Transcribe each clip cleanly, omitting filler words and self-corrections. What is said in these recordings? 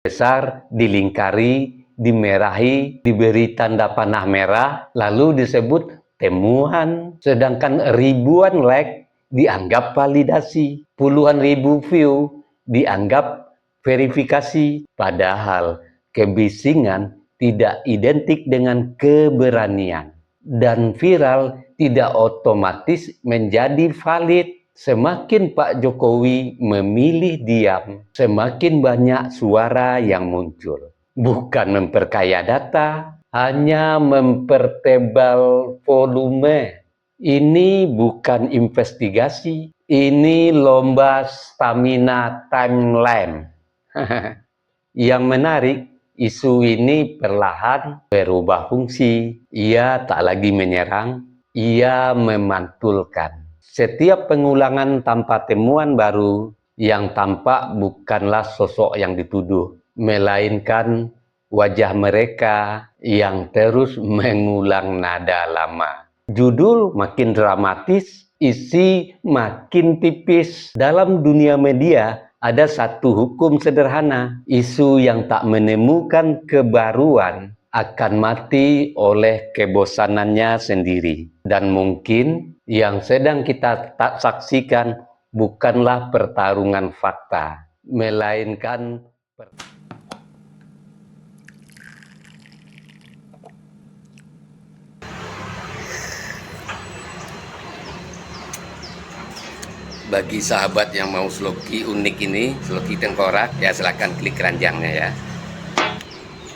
besar, dilingkari, dimerahi, diberi tanda panah merah, lalu disebut temuan. Sedangkan ribuan like dianggap validasi, puluhan ribu view dianggap verifikasi. Padahal kebisingan tidak identik dengan keberanian. Dan viral tidak otomatis menjadi valid. Semakin Pak Jokowi memilih diam, semakin banyak suara yang muncul. Bukan memperkaya data, hanya mempertebal volume. Ini bukan investigasi, ini lomba stamina timeline. Yang menarik, isu ini perlahan berubah fungsi. Ia tak lagi menyerang, ia memantulkan. Setiap pengulangan tanpa temuan baru, yang tampak bukanlah sosok yang dituduh, melainkan wajah mereka yang terus mengulang nada lama. Judul makin dramatis, isi makin tipis. Dalam dunia media, ada satu hukum sederhana, isu yang tak menemukan kebaruan akan mati oleh kebosanannya sendiri. Dan mungkin yang sedang kita tak saksikan bukanlah pertarungan fakta, melainkan bagi sahabat yang mau sloki unik ini, sloki tengkorak, ya silahkan klik keranjangnya ya.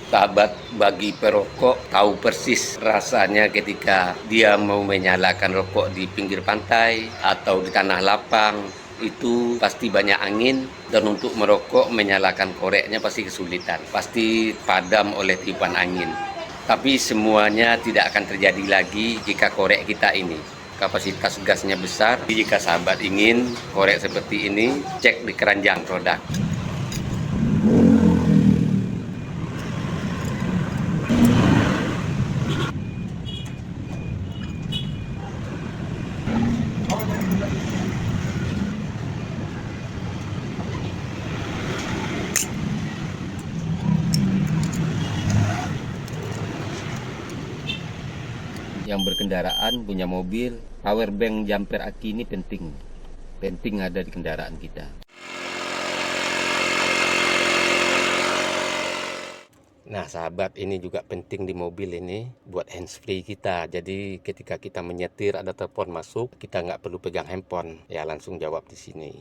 Sahabat bagi perokok tahu persis rasanya ketika dia mau menyalakan rokok di pinggir pantai atau di tanah lapang. Itu pasti banyak angin, dan untuk merokok menyalakan koreknya pasti kesulitan, pasti padam oleh tiupan angin. Tapi semuanya tidak akan terjadi lagi jika korek kita ini kapasitas gasnya besar. Jika sahabat ingin korek seperti ini, cek di keranjang produk. Yang berkendaraan punya mobil, power bank jumper aki ini penting ada di kendaraan kita. Nah sahabat, ini juga penting di mobil ini buat handsfree kita. Jadi ketika kita menyetir ada telepon masuk, kita nggak perlu pegang handphone, ya langsung jawab di sini.